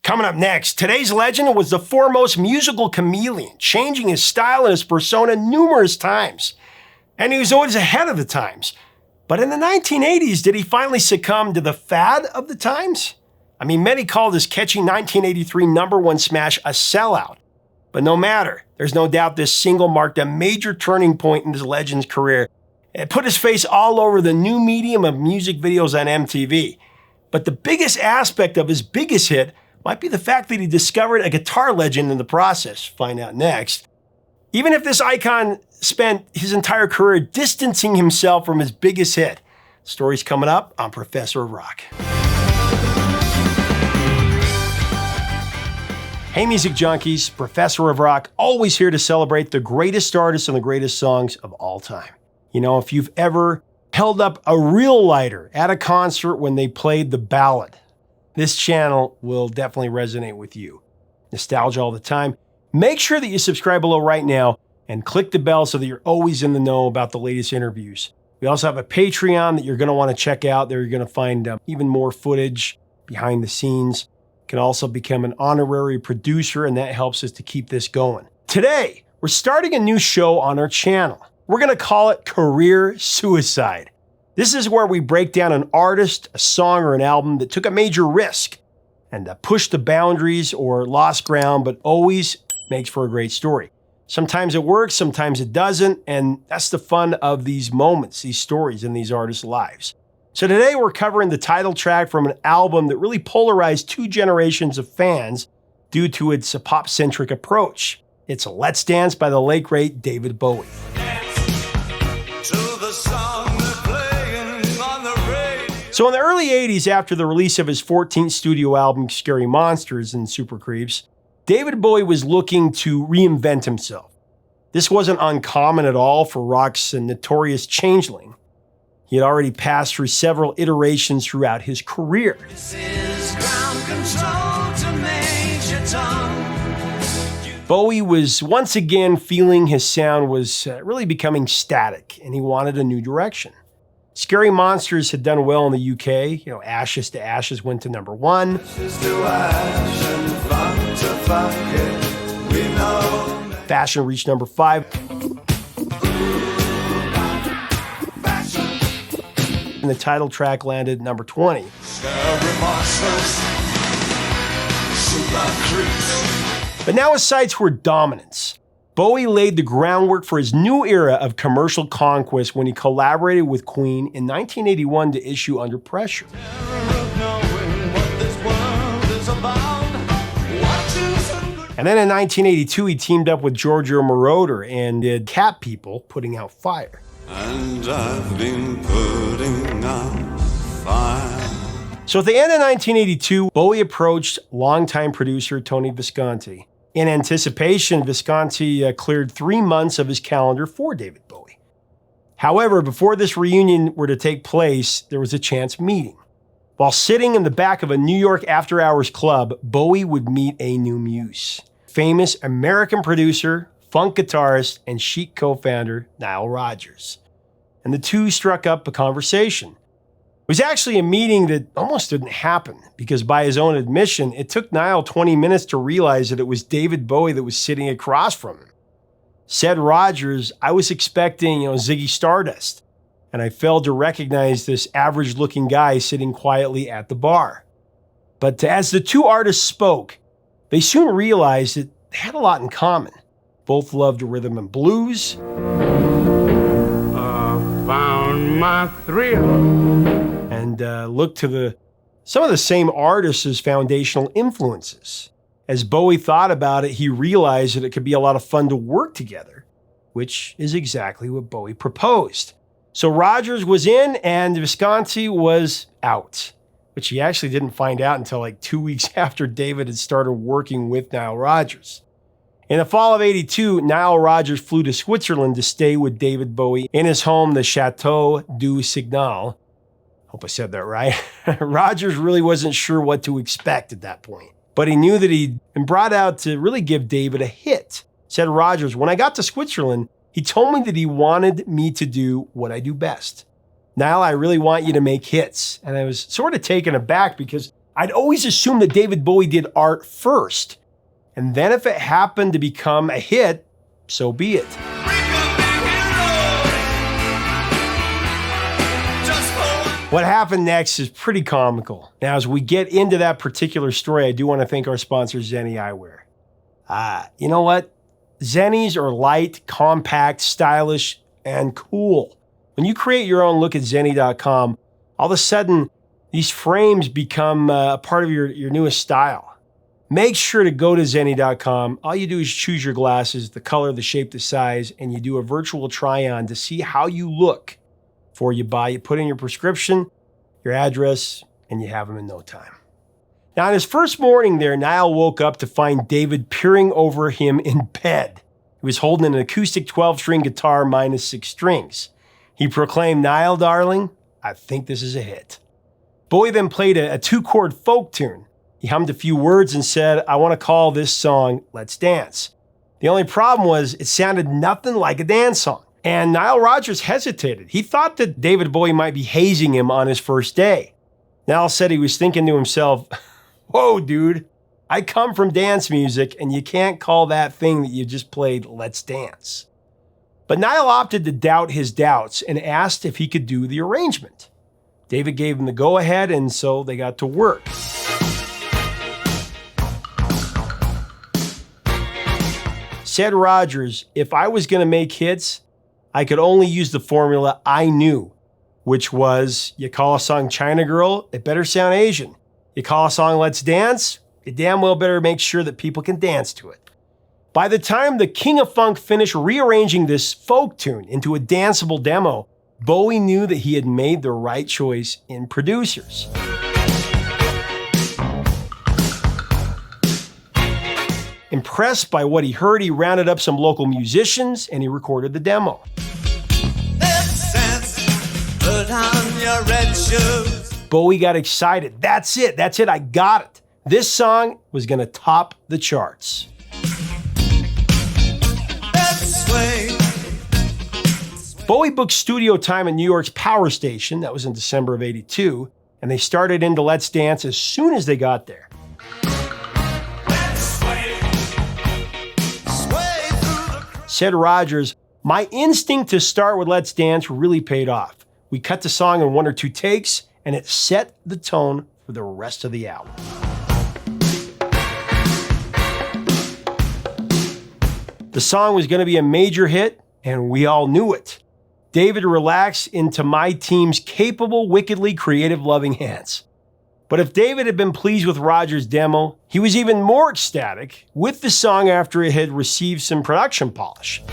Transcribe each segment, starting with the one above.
Coming up next, today's legend was the foremost musical chameleon, changing his style and his persona numerous times. And he was always ahead of the times. But in the 1980s, did he finally succumb to the fad of the times? I mean, many call this catchy 1983 #1 smash a sellout. But no matter, there's no doubt this single marked a major turning point in this legend's career. It put his face all over the new medium of music videos on MTV. But the biggest aspect of his biggest hit might be the fact that he discovered a guitar legend in the process. Find out next. Even if this icon spent his entire career distancing himself from his biggest hit. Stories coming up on Professor of Rock. Hey music junkies, Professor of Rock, always here to celebrate the greatest artists and the greatest songs of all time. You know, if you've ever held up a real lighter at a concert when they played the ballad, this channel will definitely resonate with you. Nostalgia all the time. Make sure that you subscribe below right now and click the bell so that you're always in the know about the latest interviews. We also have a Patreon that you're going to want to check out. There you're going to find even more footage behind the scenes. You can also become an honorary producer, and that helps us to keep this going. Today, we're starting a new show on our channel. We're going to call it Career Suicide. This is where we break down an artist, a song, or an album that took a major risk and pushed the boundaries or lost ground, but always makes for a great story. Sometimes it works, sometimes it doesn't, and that's the fun of these moments, these stories in these artists' lives. So today we're covering the title track from an album that really polarized two generations of fans due to its pop-centric approach. It's Let's Dance by the late great David Bowie. So in the early 80s, after the release of his 14th studio album, Scary Monsters and Super Creeps, David Bowie was looking to reinvent himself. This wasn't uncommon at all for rock's notorious changeling. He had already passed through several iterations throughout his career. This is ground control to Major Tom. Bowie was once again feeling his sound was really becoming static, and he wanted a new direction. Scary Monsters had done well in the UK. Ashes to Ashes went to #1. Fashion reached #5. And the title track landed #20. But now his sights were dominance. Bowie laid the groundwork for his new era of commercial conquest when he collaborated with Queen in 1981 to issue Under Pressure. And then in 1982, he teamed up with Giorgio Moroder and did Cat People, Putting Out Fire. And I've been putting out fire. So at the end of 1982, Bowie approached longtime producer Tony Visconti. In anticipation, Visconti cleared 3 months of his calendar for David Bowie. However, before this reunion were to take place, there was a chance meeting. While sitting in the back of a New York after-hours club, Bowie would meet a new muse. Famous American producer, funk guitarist, and Chic co-founder Nile Rodgers. And the two struck up a conversation. It was actually a meeting that almost didn't happen because by his own admission, it took Nile 20 minutes to realize that it was David Bowie that was sitting across from him. Said Rodgers, "I was expecting, Ziggy Stardust, and I failed to recognize this average-looking guy sitting quietly at the bar." But as the two artists spoke, they soon realized that they had a lot in common. Both loved rhythm and blues. Found my thrill. And looked to some of the same artists as foundational influences. As Bowie thought about it, he realized that it could be a lot of fun to work together, which is exactly what Bowie proposed. So Rodgers was in and Visconti was out, which he actually didn't find out until like 2 weeks after David had started working with Nile Rodgers. In the fall of '82, Nile Rodgers flew to Switzerland to stay with David Bowie in his home, the Chateau du Signal. Hope I said that right. Rodgers really wasn't sure what to expect at that point, but he knew that he'd been brought out to really give David a hit. Said Rodgers, "When I got to Switzerland, he told me that he wanted me to do what I do best. Nile, I really want you to make hits." And I was sort of taken aback because I'd always assumed that David Bowie did art first, and then if it happened to become a hit, so be it. What happened next is pretty comical. Now, as we get into that particular story, I do want to thank our sponsor, Zenni Eyewear. You know what? Zennis are light, compact, stylish, and cool. When you create your own look at Zenni.com, all of a sudden, these frames become a part of your newest style. Make sure to go to Zenni.com. All you do is choose your glasses, the color, the shape, the size, and you do a virtual try-on to see how you look before you buy. You put in your prescription, your address, and you have them in no time. Now, on his first morning there, Nile woke up to find David peering over him in bed. He was holding an acoustic 12-string guitar minus 6 strings. He proclaimed, "Nile, darling, I think this is a hit." Bowie then played a 2-chord folk tune. He hummed a few words and said, "I want to call this song Let's Dance." The only problem was it sounded nothing like a dance song. And Nile Rodgers hesitated. He thought that David Bowie might be hazing him on his first day. Nile said he was thinking to himself, "Whoa, dude, I come from dance music, and you can't call that thing that you just played Let's Dance." But Nile opted to doubt his doubts and asked if he could do the arrangement. David gave him the go-ahead, and so they got to work. Said Rodgers, "If I was going to make hits, I could only use the formula I knew, which was, you call a song China Girl, it better sound Asian. You call a song Let's Dance, you damn well better make sure that people can dance to it." By the time the King of Funk finished rearranging this folk tune into a danceable demo, Bowie knew that he had made the right choice in producers. Impressed by what he heard, he rounded up some local musicians and he recorded the demo. Bowie got excited. That's it, I got it. This song was going to top the charts. Bowie booked studio time at New York's Power Station. That was in December of '82, and they started into Let's Dance as soon as they got there. Said Rodgers, "My instinct to start with Let's Dance really paid off. We cut the song in 1 or 2 takes, and it set the tone for the rest of the album." The song was going to be a major hit, and we all knew it. David relaxed into my team's capable, wickedly creative, loving hands. But if David had been pleased with Rodgers' demo, he was even more ecstatic with the song after it had received some production polish.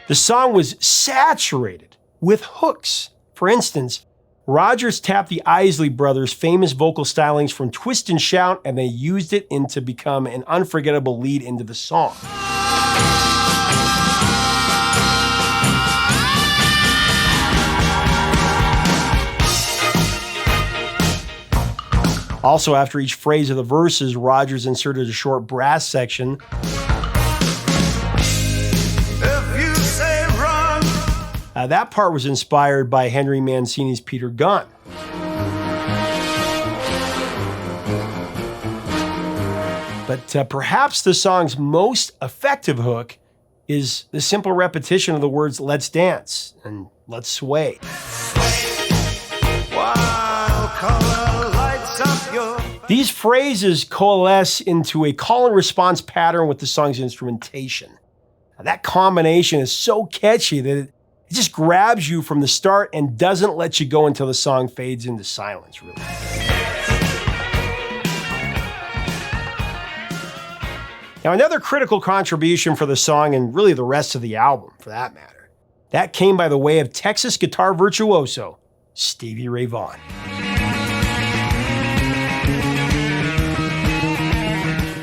The song was saturated with hooks. For instance, Rodgers tapped the Isley Brothers' famous vocal stylings from Twist and Shout, and they used it to become an unforgettable lead into the song. Also, after each phrase of the verses, Rodgers inserted a short brass section. That part was inspired by Henry Mancini's Peter Gunn. But perhaps the song's most effective hook is the simple repetition of the words "Let's dance" and "Let's sway." These phrases coalesce into a call and response pattern with the song's instrumentation. Now, that combination is so catchy that it just grabs you from the start and doesn't let you go until the song fades into silence, really. Now, another critical contribution for the song, and really the rest of the album for that matter, that came by the way of Texas guitar virtuoso, Stevie Ray Vaughan.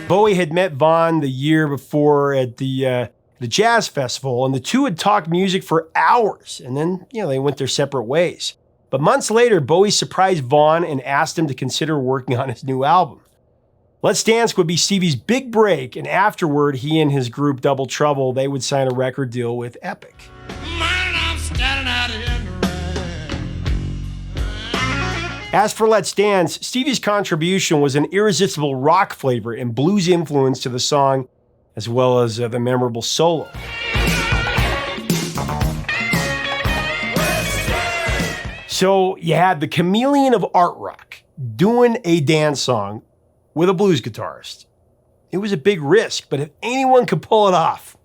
Bowie had met Vaughan the year before at the Jazz Festival, and the two had talked music for hours, and then, they went their separate ways. But months later, Bowie surprised Vaughan and asked him to consider working on his new album. Let's Dance would be Stevie's big break, and afterward, he and his group Double Trouble, they would sign a record deal with Epic. Man, I'm standing out in the rain. As for Let's Dance, Stevie's contribution was an irresistible rock flavor and blues influence to the song, as well as the memorable solo. So you had the chameleon of art rock doing a dance song with a blues guitarist. It was a big risk, but if anyone could pull it off.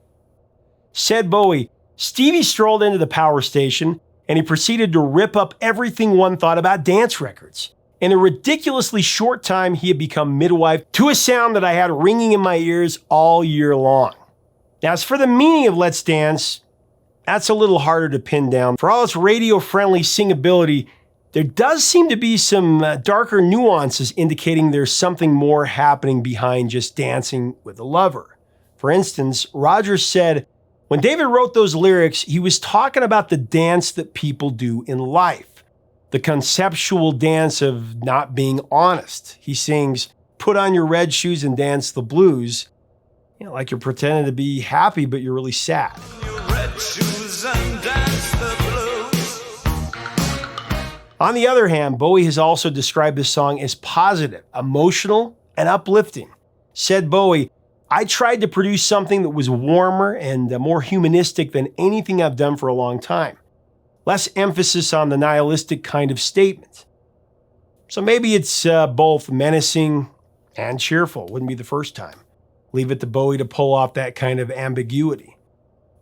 Said Bowie, Stevie strolled into the power station and he proceeded to rip up everything one thought about dance records. In a ridiculously short time, he had become midwife to a sound that I had ringing in my ears all year long. Now, as for the meaning of Let's Dance, that's a little harder to pin down. For all its radio-friendly singability, there does seem to be some darker nuances indicating there's something more happening behind just dancing with a lover. For instance, Rodgers said, when David wrote those lyrics, he was talking about the dance that people do in life, the conceptual dance of not being honest. He sings, put on your red shoes and dance the blues, like you're pretending to be happy, but you're really sad. Your red shoes and dance the blues. On the other hand, Bowie has also described this song as positive, emotional, and uplifting. Said Bowie, I tried to produce something that was warmer and more humanistic than anything I've done for a long time. Less emphasis on the nihilistic kind of statement. So maybe it's both menacing and cheerful. Wouldn't be the first time. Leave it to Bowie to pull off that kind of ambiguity.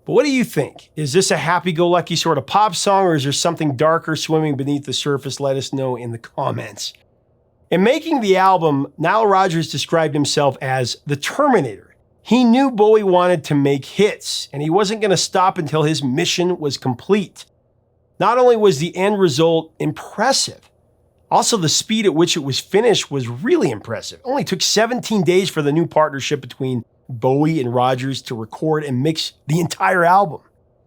But what do you think? Is this a happy-go-lucky sort of pop song, or is there something darker swimming beneath the surface? Let us know in the comments. In making the album, Nile Rodgers described himself as the Terminator. He knew Bowie wanted to make hits, and he wasn't going to stop until his mission was complete. Not only was the end result impressive, also the speed at which it was finished was really impressive. It only took 17 days for the new partnership between Bowie and Rodgers to record and mix the entire album.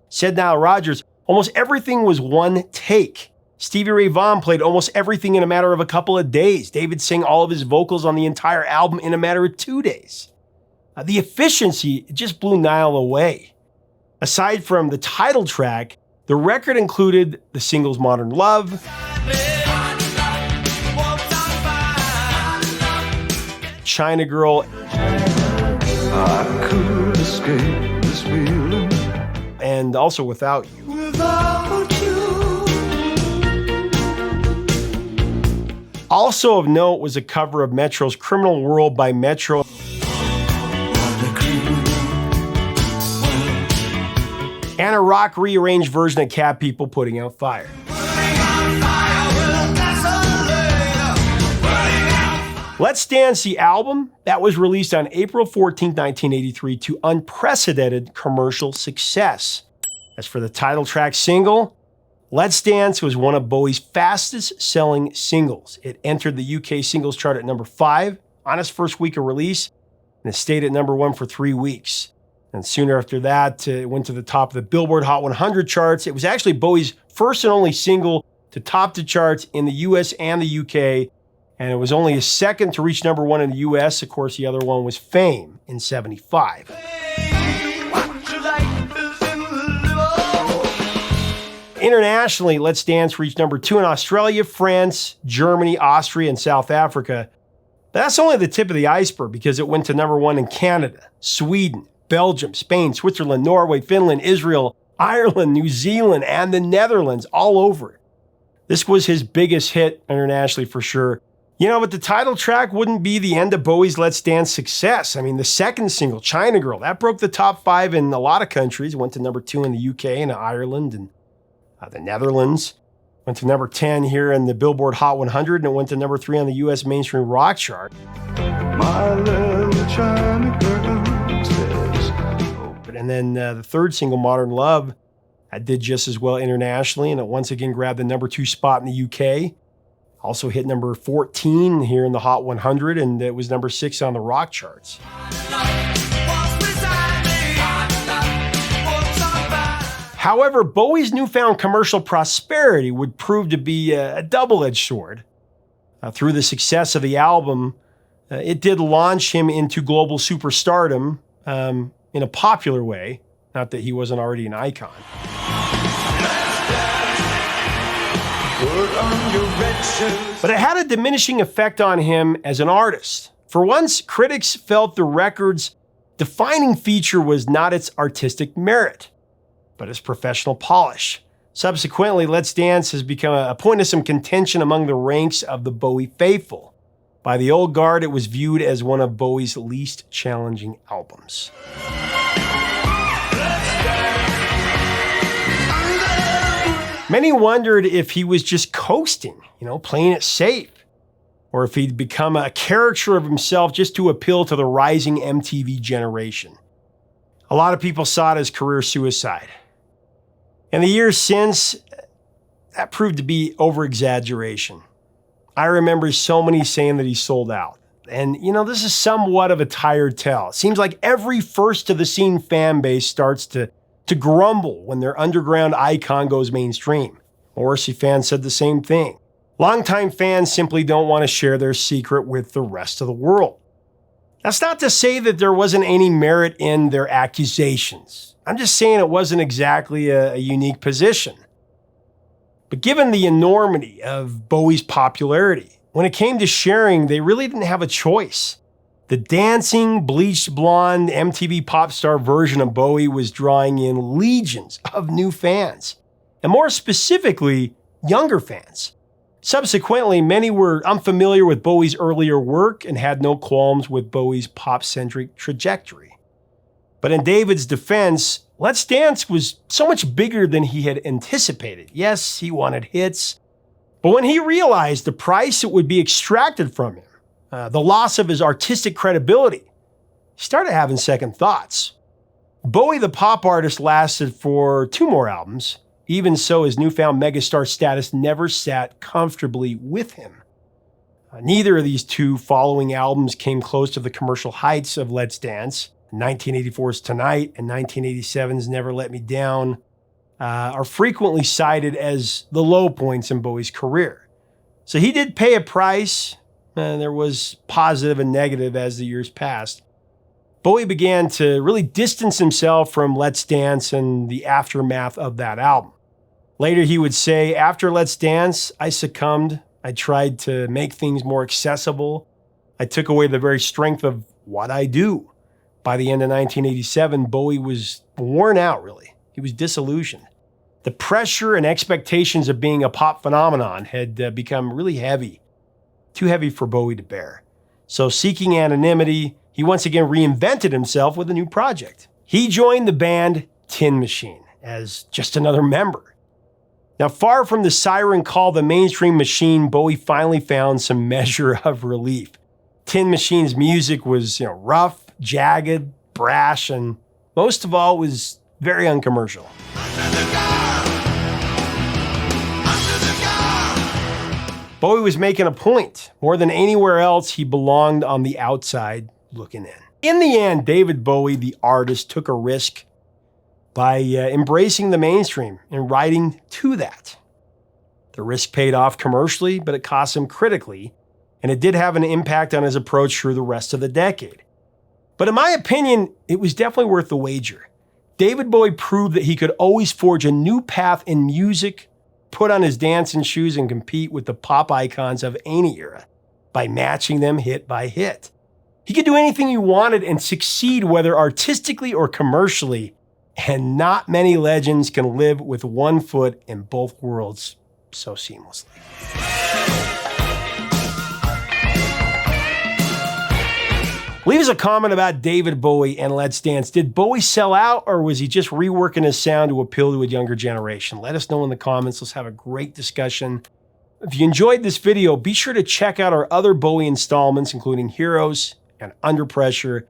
Said Nile Rodgers, almost everything was one take. Stevie Ray Vaughan played almost everything in a matter of a couple of days. David sang all of his vocals on the entire album in a matter of 2 days. The efficiency just blew Nile away. Aside from the title track, the record included the singles Modern Love, China Girl, I could escape this feeling, and also Without You. Without you. Also of note was a cover of Metro's Criminal World by Metro. And a rock rearranged version of Cat People, Putting Out Fire. Let's Dance, the album, that was released on April 14, 1983 to unprecedented commercial success. As for the title track single, Let's Dance was one of Bowie's fastest selling singles. It entered the UK singles chart at number 5 on its first week of release, and it stayed at number 1 for 3 weeks. And soon after that, it went to the top of the Billboard Hot 100 charts. It was actually Bowie's first and only single to top the charts in the US and the UK, and it was only his second to reach number 1 in the US. Of course, the other one was Fame in '75. Internationally, Let's Dance reached number 2 in Australia, France, Germany, Austria, and South Africa. But that's only the tip of the iceberg because it went to number 1 in Canada, Sweden, Belgium, Spain, Switzerland, Norway, Finland, Israel, Ireland, New Zealand, and the Netherlands, all over it. This was his biggest hit internationally for sure. But the title track wouldn't be the end of Bowie's Let's Dance success. I mean, the second single, China Girl, that broke the top 5 in a lot of countries. It went to number 2 in the UK and Ireland and the Netherlands. Went to number 10 here in the Billboard Hot 100, and it went to number 3 on the US mainstream rock chart. My little China girl says. And then the third single, Modern Love, did just as well internationally, and it once again grabbed the number 2 spot in the UK. Also hit number 14 here in the Hot 100, and it was number 6 on the rock charts. However, Bowie's newfound commercial prosperity would prove to be a double-edged sword. Through the success of the album, it did launch him into global superstardom in a popular way, not that he wasn't already an icon. Put on your red shirt. But it had a diminishing effect on him as an artist. For once, critics felt the record's defining feature was not its artistic merit, but its professional polish. Subsequently, Let's Dance has become a point of some contention among the ranks of the Bowie faithful. By the old guard, it was viewed as one of Bowie's least challenging albums. Many wondered if he was just coasting, playing it safe, or if he'd become a caricature of himself just to appeal to the rising MTV generation. A lot of people saw it as career suicide. In the years since, that proved to be over-exaggeration. I remember so many saying that he sold out. And, this is somewhat of a tired tale. It seems like every first-to-the-scene fan base starts to grumble when their underground icon goes mainstream. Morrissey fans said the same thing. Longtime fans simply don't want to share their secret with the rest of the world. That's not to say that there wasn't any merit in their accusations. I'm just saying it wasn't exactly a unique position. But given the enormity of Bowie's popularity, when it came to sharing, they really didn't have a choice. The dancing, bleached blonde MTV pop star version of Bowie was drawing in legions of new fans, and more specifically, younger fans. Subsequently, many were unfamiliar with Bowie's earlier work and had no qualms with Bowie's pop-centric trajectory. But in David's defense, Let's Dance was so much bigger than he had anticipated. Yes, he wanted hits, but when he realized the price that would be extracted from him, the loss of his artistic credibility, he started having second thoughts. Bowie the pop artist lasted for 2 more albums. Even so, his newfound megastar status never sat comfortably with him. Neither of these 2 following albums came close to the commercial heights of Let's Dance. 1984's Tonight and 1987's Never Let Me Down are frequently cited as the low points in Bowie's career. So he did pay a price. There was positive and negative as the years passed. Bowie began to really distance himself from Let's Dance and the aftermath of that album. Later he would say, after Let's Dance, I succumbed. I tried to make things more accessible. I took away the very strength of what I do. By the end of 1987, Bowie was worn out, really. He was disillusioned. The pressure and expectations of being a pop phenomenon had become really heavy. Too heavy for Bowie to bear. So seeking anonymity, he once again reinvented himself with a new project. He joined the band Tin Machine as just another member. Now, far from the siren call of the mainstream machine, Bowie finally found some measure of relief. Tin Machine's music was, rough, jagged, brash, and most of all, was very uncommercial. Bowie was making a point. More than anywhere else, he belonged on the outside looking in. In the end, David Bowie, the artist, took a risk by embracing the mainstream and writing to that. The risk paid off commercially, but it cost him critically, and it did have an impact on his approach through the rest of the decade. But in my opinion, it was definitely worth the wager. David Bowie proved that he could always forge a new path in music, put on his dancing shoes, and compete with the pop icons of any era by matching them hit by hit. He could do anything he wanted and succeed, whether artistically or commercially, and not many legends can live with one foot in both worlds so seamlessly. Leave us a comment about David Bowie and Let's Dance. Did Bowie sell out, or was he just reworking his sound to appeal to a younger generation? Let us know in the comments. Let's have a great discussion. If you enjoyed this video, be sure to check out our other Bowie installments, including Heroes and Under Pressure.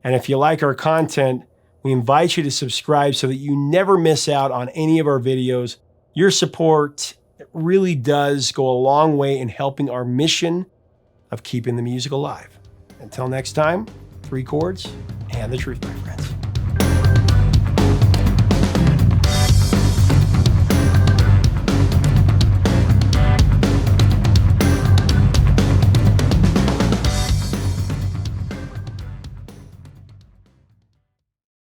And if you like our content, we invite you to subscribe so that you never miss out on any of our videos. Your support really does go a long way in helping our mission of keeping the music alive. Until next time, 3 chords and the truth, my friends.